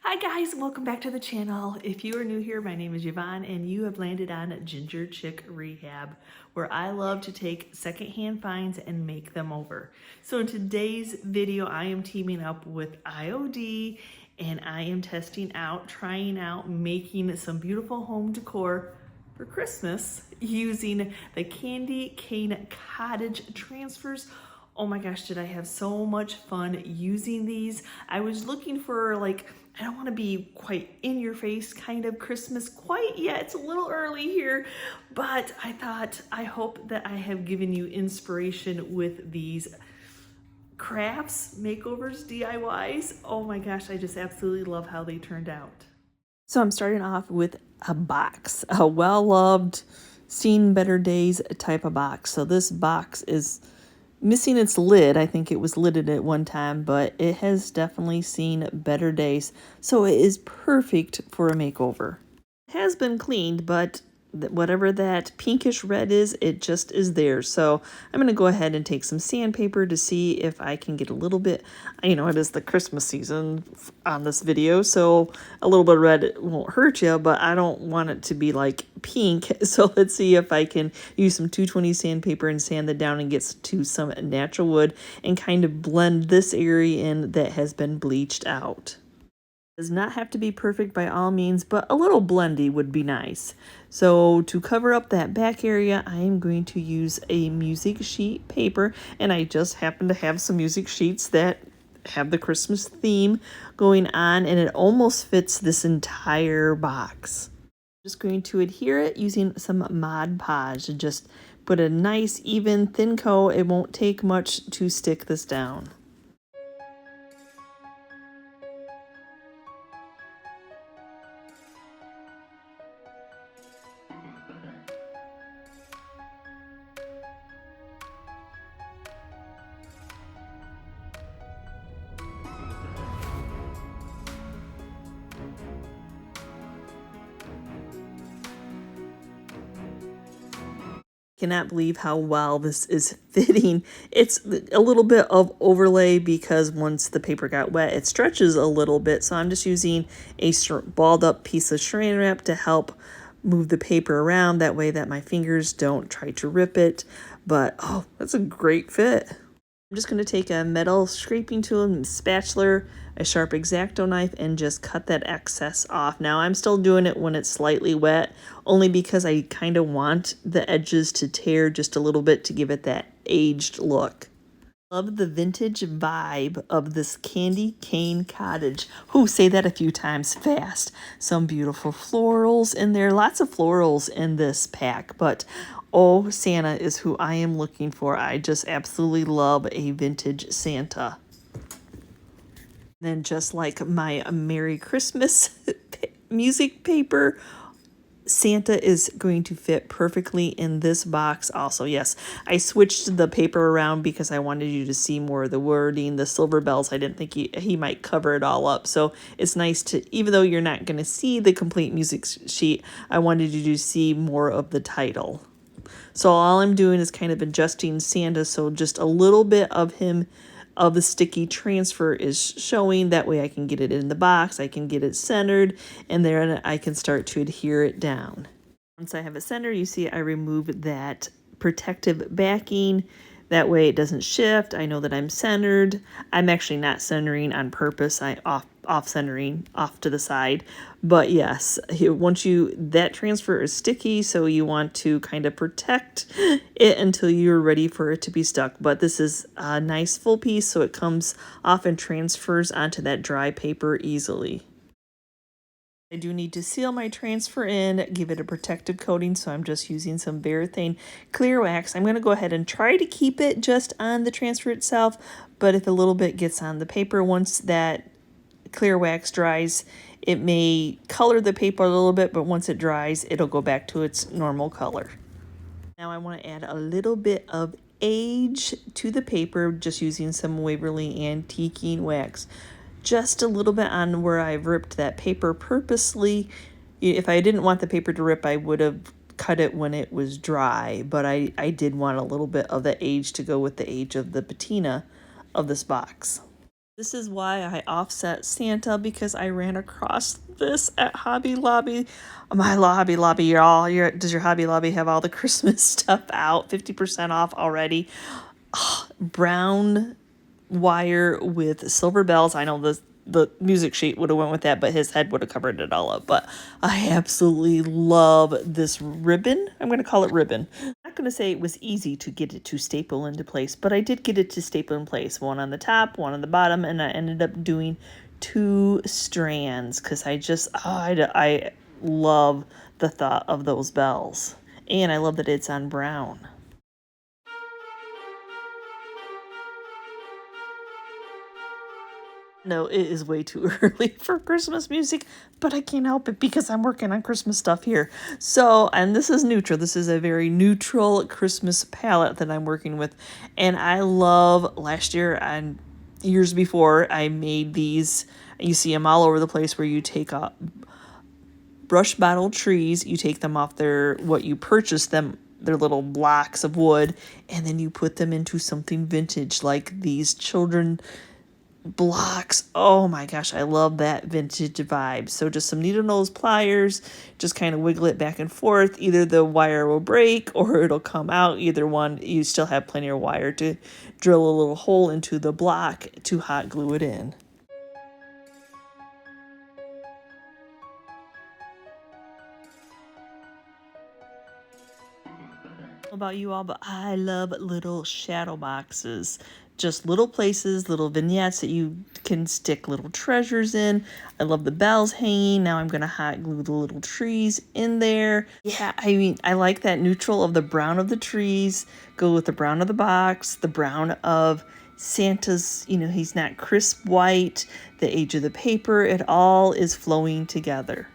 Hi guys, welcome back to the channel. If you are new here, my name is Yvonne and you have landed on GingerChickRehab, where I love to take secondhand finds and make them over. So in today's video, I am teaming up with IOD and I am trying out making some beautiful home decor for Christmas using the Candy Cane Cottage transfers. Oh my gosh, did I have so much fun using these. I was looking for I don't want to be quite in your face kind of Christmas quite yet. It's a little early here, but I hope that I have given you inspiration with these crafts, makeovers, DIYs. Oh my gosh, I just absolutely love how they turned out. So I'm starting off with a box, a well-loved, seen better days type of box. So this box is missing its lid. I think it was lidded at one time, but it has definitely seen better days. So it is perfect for a makeover. It has been cleaned, but whatever that pinkish red is, it just is there. So I'm going to go ahead and take some sandpaper to see if I can get a little bit, it is the Christmas season on this video, so a little bit of red won't hurt you, but I don't want it to be like pink. So let's see if I can use some 220 sandpaper and sand it down and get to some natural wood and kind of blend this area in that has been bleached out. Does not have to be perfect by all means, but a little blendy would be nice. So to cover up that back area, I am going to use a music sheet paper, and I just happen to have some music sheets that have the Christmas theme going on, and it almost fits this entire box. I'm just going to adhere it using some Mod Podge to just put a nice even thin coat. It won't take much to stick this down. Cannot believe how well this is fitting. It's a little bit of overlay because once the paper got wet, it stretches a little bit. So I'm just using a balled up piece of saran wrap to help move the paper around. That way that my fingers don't try to rip it. But oh, that's a great fit. I'm just going to take a metal scraping tool and spatula, a sharp X-Acto knife, and just cut that excess off. Now I'm still doing it when it's slightly wet, only because I kind of want the edges to tear just a little bit to give it that aged look. Love the vintage vibe of this Candy Cane Cottage. Ooh, say that a few times fast. Some beautiful florals in there. Lots of florals in this pack, but oh, Santa is who I am looking for. I just absolutely love a vintage Santa. Then just like my Merry Christmas music paper, Santa is going to fit perfectly in this box also. Yes, I switched the paper around because I wanted you to see more of the wording, the silver bells. I didn't think he might cover it all up. So it's nice to, even though you're not going to see the complete music sheet, I wanted you to see more of the title. So all I'm doing is kind of adjusting Santa so just a little bit of him, of the sticky transfer is showing. That way I can get it in the box, I can get it centered, and then I can start to adhere it down. Once I have it centered, you see I removed that protective backing. That way it doesn't shift. I know that I'm centered. I'm actually not centering on purpose. I off centering off to the side. But yes, that transfer is sticky, so you want to kind of protect it until you're ready for it to be stuck. But this is a nice full piece, so it comes off and transfers onto that dry paper easily. I do need to seal my transfer in, give it a protective coating, so I'm just using some Varathane clear wax. I'm going to go ahead and try to keep it just on the transfer itself, but if a little bit gets on the paper, once that clear wax dries, it may color the paper a little bit, but once it dries, it'll go back to its normal color. Now I want to add a little bit of age to the paper, just using some Waverly Antiquing wax. Just a little bit on where I've ripped that paper purposely. If I didn't want the paper to rip, I would have cut it when it was dry, but I did want a little bit of the age to go with the age of the patina of this box. This is why I offset Santa, because I ran across this at Hobby Lobby. My Hobby Lobby, does your Hobby Lobby have all the Christmas stuff out? 50% off already. Brown wire with silver bells. I know the music sheet would have went with that, but his head would have covered it all up. But I absolutely love this ribbon. I'm going to call it ribbon. I'm not going to say it was easy to get it to staple into place, but I did get it to staple in place. One on the top, one on the bottom, and I ended up doing 2 strands because I love the thought of those bells. And I love that it's on brown. No, it is way too early for Christmas music, but I can't help it because I'm working on Christmas stuff here. So, and this is neutral. This is a very neutral Christmas palette that I'm working with. And I love, last year and years before, I made these. You see them all over the place where you take a brush bottle trees, you take them off what you purchased them, their little blocks of wood, and then you put them into something vintage like these children blocks. Oh my gosh, I love that vintage vibe. So just some needle nose pliers, just kind of wiggle it back and forth. Either the wire will break or it'll come out. Either one, you still have plenty of wire to drill a little hole into the block to hot glue it in. About you all, but I love little shadow boxes. Just little places, little vignettes that you can stick little treasures in. I love the bells hanging. Now I'm going to hot glue the little trees in there. Yeah, I mean, I like that neutral of the brown of the trees. Go with the brown of the box, the brown of Santa's, he's not crisp white, the age of the paper. It all is flowing together.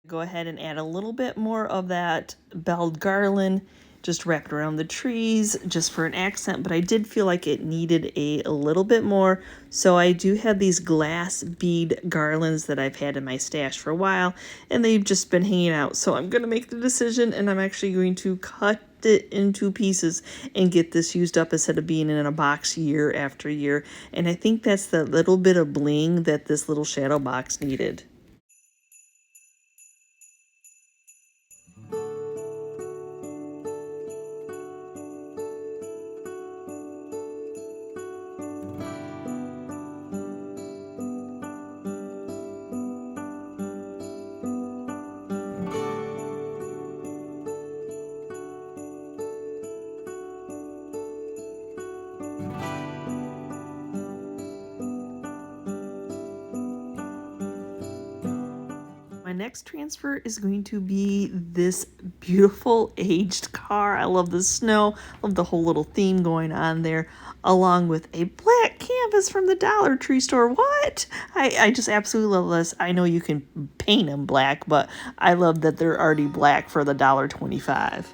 Go ahead and add a little bit more of that belled garland, just wrapped around the trees just for an accent, but I did feel like it needed a little bit more. So I do have these glass bead garlands that I've had in my stash for a while, and they've just been hanging out. So I'm going to make the decision, and I'm actually going to cut it into pieces and get this used up instead of being in a box year after year. And I think that's the little bit of bling that this little shadow box needed. My next transfer is going to be this beautiful aged car. I love the snow, love the whole little theme going on there, along with a black canvas from the Dollar Tree store. What? I just absolutely love this. I know you can paint them black, but I love that they're already black for the $1.25. I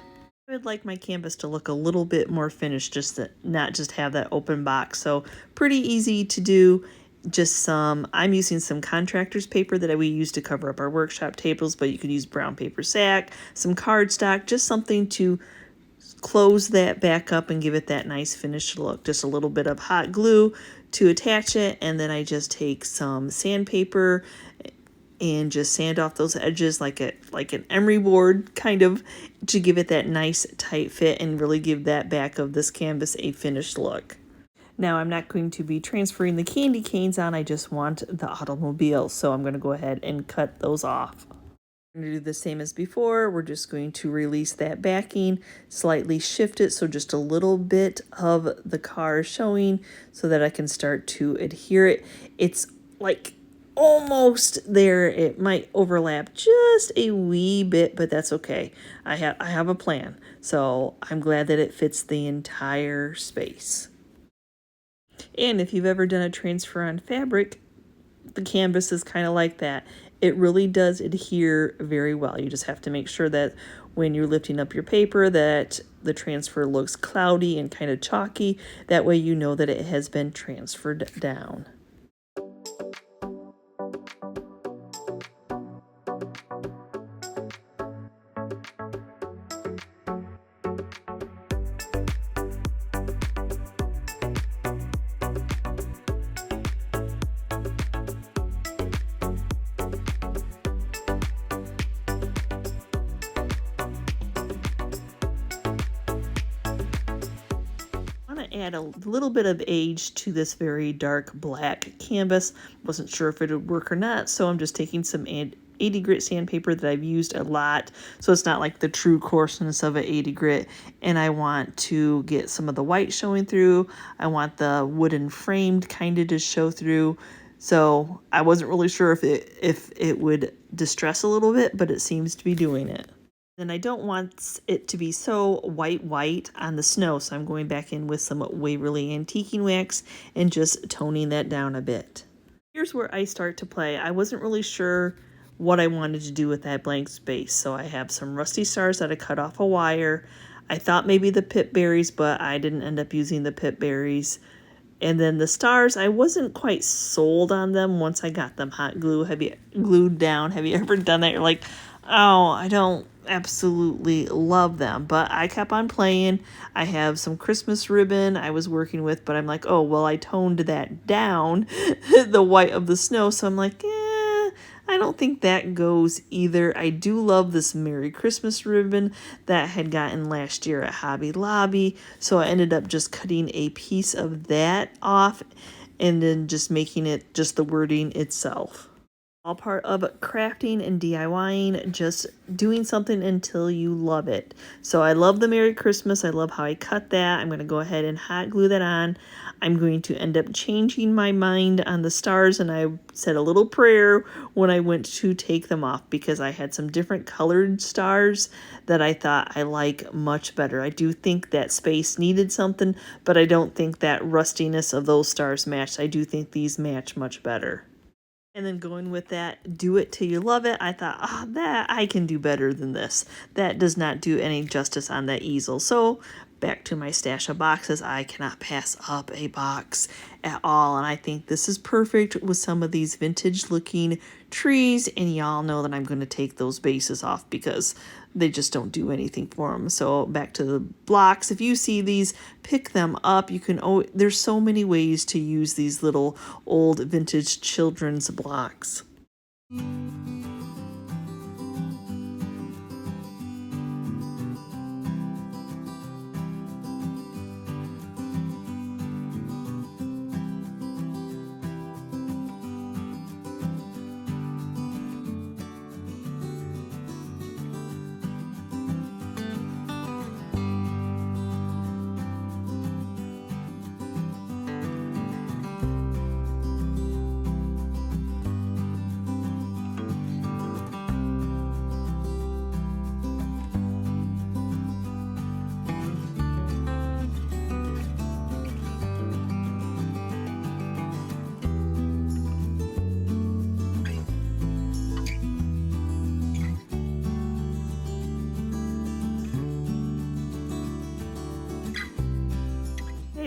would like my canvas to look a little bit more finished, just to not just have that open box. So pretty easy to do. I'm using some contractor's paper that we use to cover up our workshop tables, but you could use brown paper sack, some cardstock, just something to close that back up and give it that nice finished look. Just a little bit of hot glue to attach it, and then I just take some sandpaper and just sand off those edges like an emery board, kind of, to give it that nice tight fit and really give that back of this canvas a finished look. Now I'm not going to be transferring the candy canes on, I just want the automobile, so I'm going to go ahead and cut those off. I'm going to do the same as before. We're just going to release that backing, slightly shift it so just a little bit of the car is showing so that I can start to adhere it. It's like almost there. It might overlap just a wee bit, but that's okay. I have a plan, so I'm glad that it fits the entire space. And if you've ever done a transfer on fabric, the canvas is kind of like that. It really does adhere very well. You just have to make sure that when you're lifting up your paper that the transfer looks cloudy and kind of chalky. That way you know that it has been transferred down. to add a little bit of age to this very dark black canvas. Wasn't sure if it would work or not, so I'm just taking some 80 grit sandpaper that I've used a lot, so it's not like the true coarseness of an 80 grit, and I want to get some of the white showing through. I want the wooden framed kind of to show through, so I wasn't really sure if it would distress a little bit, but it seems to be doing it. Then I don't want it to be so white on the snow, so I'm going back in with some Waverly Antiquing Wax and just toning that down a bit. Here's where I start to play. I wasn't really sure what I wanted to do with that blank space, so I have some rusty stars that I cut off a wire. I thought maybe the pip berries, but I didn't end up using the pip berries. And then the stars, I wasn't quite sold on them once I got them hot glued down. Have you ever done that? You're like, oh, I don't absolutely love them, but I kept on playing. I have some Christmas ribbon I was working with, but I'm like, oh, well, I toned that down, the white of the snow, so I'm like, I don't think that goes either. I do love this Merry Christmas ribbon that I had gotten last year at Hobby Lobby, so I ended up just cutting a piece of that off and then just making it just the wording itself. All part of crafting and DIYing, just doing something until you love it. So I love the Merry Christmas. I love how I cut that. I'm going to go ahead and hot glue that on. I'm going to end up changing my mind on the stars, and I said a little prayer when I went to take them off because I had some different colored stars that I thought I like much better. I do think that space needed something, but I don't think that rustiness of those stars matched. I do think these match much better. And then going with that, do it till you love it. I thought, oh, that I can do better than this. That does not do any justice on that easel. So back to my stash of boxes. I cannot pass up a box at all. And I think this is perfect with some of these vintage looking trees. And y'all know that I'm going to take those bases off because they just don't do anything for them. So back to the blocks. If you see these, pick them up. You can, there's so many ways to use these little old vintage children's blocks.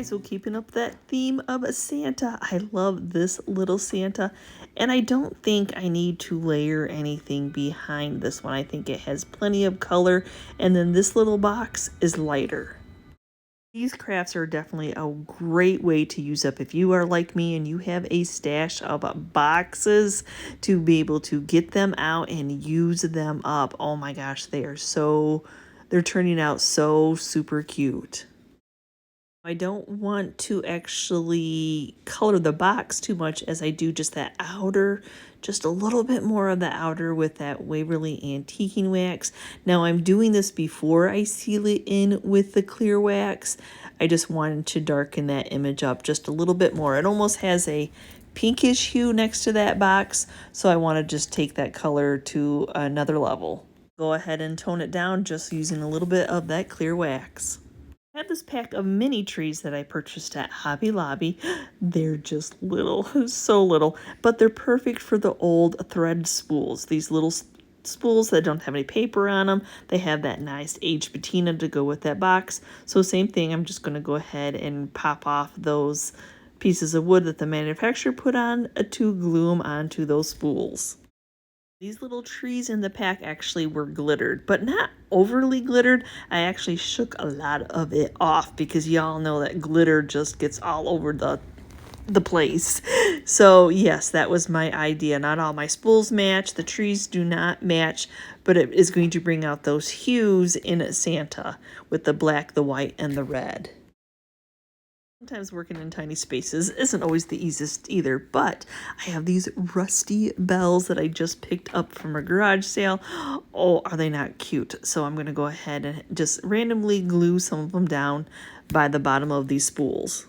So keeping up that theme of Santa, I love this little Santa, and I don't think I need to layer anything behind this one. I think it has plenty of color, and then this little box is lighter. These crafts are definitely a great way to use up if you are like me and you have a stash of boxes, to be able to get them out and use them up. Oh my gosh, they're turning out so super cute. I don't want to actually color the box too much as I do just that outer, just a little bit more of the outer with that Waverly Antiquing Wax. Now I'm doing this before I seal it in with the clear wax. I just wanted to darken that image up just a little bit more. It almost has a pinkish hue next to that box, so I want to just take that color to another level. Go ahead and tone it down just using a little bit of that clear wax. I have this pack of mini trees that I purchased at Hobby Lobby. They're just little, so little, but they're perfect for the old thread spools. These little spools that don't have any paper on them. They have that nice aged patina to go with that box. So same thing, I'm just going to go ahead and pop off those pieces of wood that the manufacturer put on to glue them onto those spools. These little trees in the pack actually were glittered, but not overly glittered. I actually shook a lot of it off because y'all know that glitter just gets all over the place. So yes, that was my idea. Not all my spools match. The trees do not match, but it is going to bring out those hues in Santa with the black, the white, and the red. Sometimes working in tiny spaces isn't always the easiest either, but I have these rusty bells that I just picked up from a garage sale. Oh, are they not cute? So I'm going to go ahead and just randomly glue some of them down by the bottom of these spools.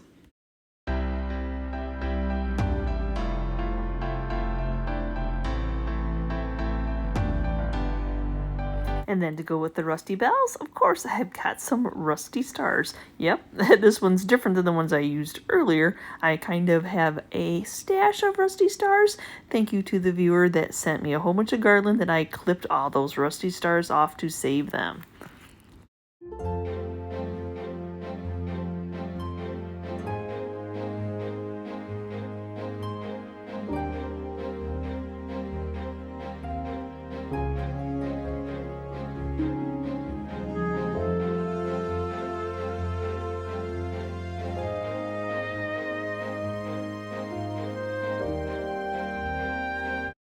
And then to go with the rusty bells, of course, I have got some rusty stars. Yep, this one's different than the ones I used earlier. I kind of have a stash of rusty stars. Thank you to the viewer that sent me a whole bunch of garland that I clipped all those rusty stars off to save them.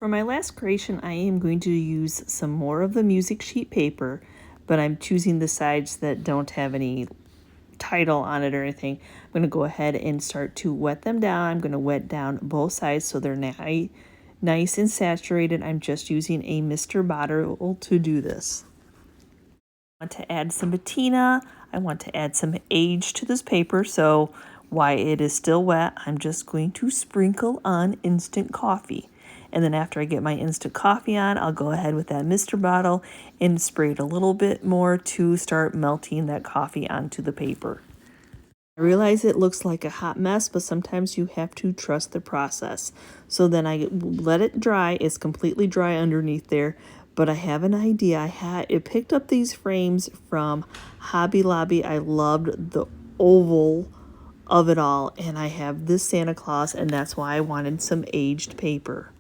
For my last creation, I am going to use some more of the music sheet paper, but I'm choosing the sides that don't have any title on it or anything. I'm going to go ahead and start to wet them down. I'm going to wet down both sides so they're nice and saturated. I'm just using a Mr. bottle to do this. I want to add some patina. I want to add some age to this paper, so while it is still wet, I'm just going to sprinkle on instant coffee. And then after I get my instant coffee on, I'll go ahead with that Mr. bottle and spray it a little bit more to start melting that coffee onto the paper. I realize it looks like a hot mess, but sometimes you have to trust the process. So then I let it dry. It's completely dry underneath there, but I have an idea. I picked up these frames from Hobby Lobby. I loved the oval of it all, and I have this Santa Claus, and that's why I wanted some aged paper.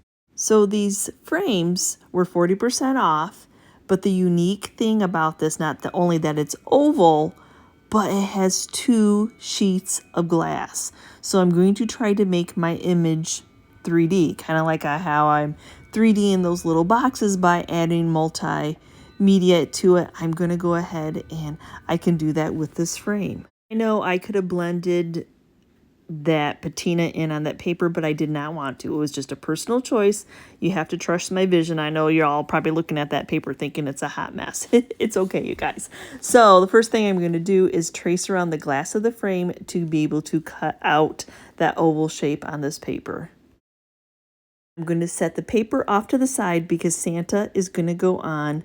So these frames were 40% off, but the unique thing about this, not only that it's oval, but it has 2 sheets of glass. So I'm going to try to make my image 3D, kind of like how I'm 3D in those little boxes by adding multimedia to it. I'm going to go ahead and I can do that with this frame. I know I could have blended that patina in on that paper, but I did not want to. It was just a personal choice. You have to trust my vision. I know you're all probably looking at that paper thinking it's a hot mess. It's okay, you guys. So the first thing I'm going to do is trace around the glass of the frame to be able to cut out that oval shape on this paper. I'm going to set the paper off to the side because Santa is going to go on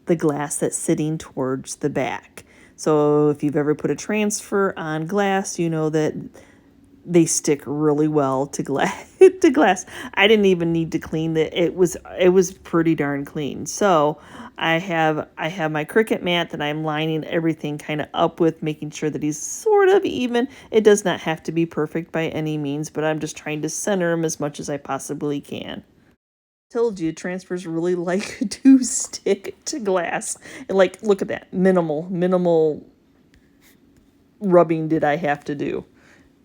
the glass that's sitting towards the back. So if you've ever put a transfer on glass, you know that they stick really well to glass. I didn't even need to clean it. It was pretty darn clean. So I have my Cricut mat that I'm lining everything kind of up with, making sure that he's sort of even. It does not have to be perfect by any means, but I'm just trying to center him as much as I possibly can. Told you transfers really like to stick to glass. And like, look at that, minimal rubbing did I have to do.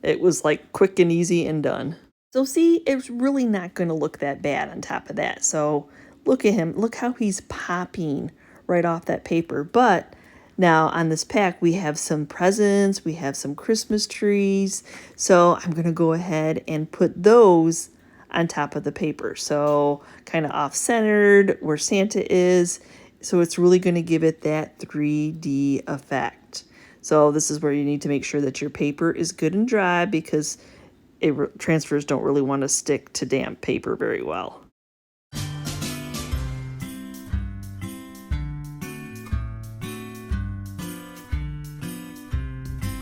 It was like quick and easy and done. So see, it's really not going to look that bad on top of that. So look at him. Look how he's popping right off that paper. But now on this pack, we have some presents. We have some Christmas trees. So I'm going to go ahead and put those on top of the paper. So kind of off-centered where Santa is. So it's really going to give it that 3D effect. So this is where you need to make sure that your paper is good and dry because transfers don't really want to stick to damp paper very well.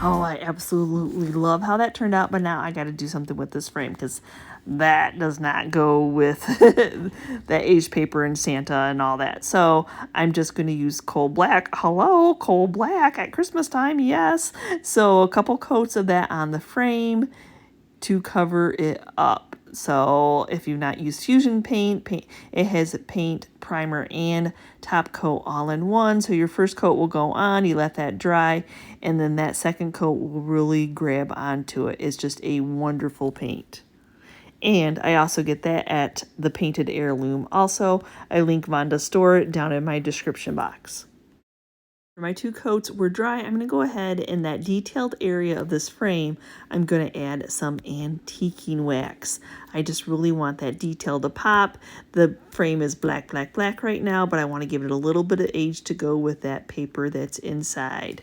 Oh, I absolutely love how that turned out, but now I got to do something with this frame because that does not go with that aged paper and Santa and all that. So I'm just going to use coal black. Hello, coal black at Christmas time, yes. So a couple coats of that on the frame to cover it up. So if you've not used Fusion paint, it has paint, primer, and top coat all in one. So your first coat will go on, you let that dry, and then that second coat will really grab onto it. It's just a wonderful paint. And I also get that at the Painted Heirloom. Also, I link Vonda's store down in my description box. My 2 coats were dry. I'm going to go ahead in that detailed area of this frame. I'm going to add some antiquing wax. I just really want that detail to pop. The frame is black, black, black right now, but I want to give it a little bit of age to go with that paper that's inside.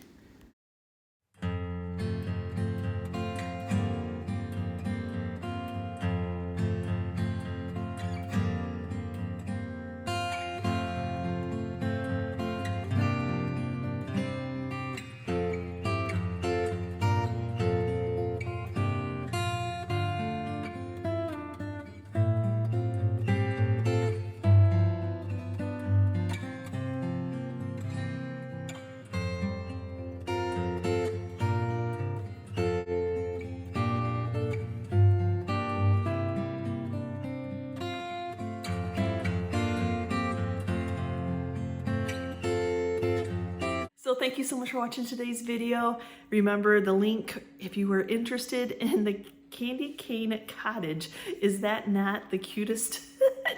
So thank you so much for watching today's video. Remember the link if you were interested in the Candy Cane Cottage. Is that not the cutest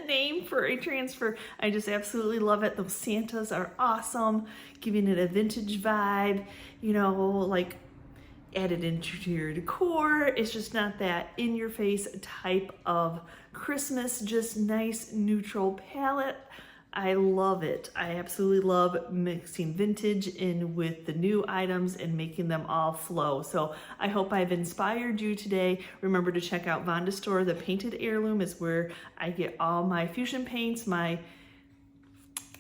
name for a transfer? I just absolutely love it. Those Santas are awesome, giving it a vintage vibe, you know, like added into your decor. It's just not that in-your-face type of Christmas, just nice neutral palette. I love it. I absolutely love mixing vintage in with the new items and making them all flow. So I hope I've inspired you today. Remember to check out Yvonne's store. The Painted Heirloom is where I get all my fusion paints, my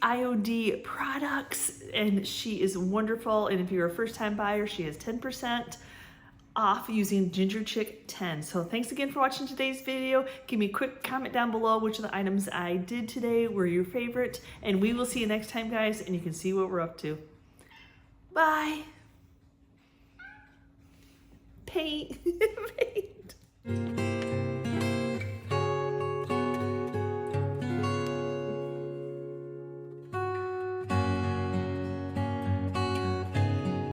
IOD products, and she is wonderful. And if you're a first-time buyer, she has 10% off using GingerChick10. So thanks again for watching today's video. Give me a quick comment down below which of the items I did today were your favorite, and we will see you next time, guys, and you can see what we're up to. Bye. Paint. Paint.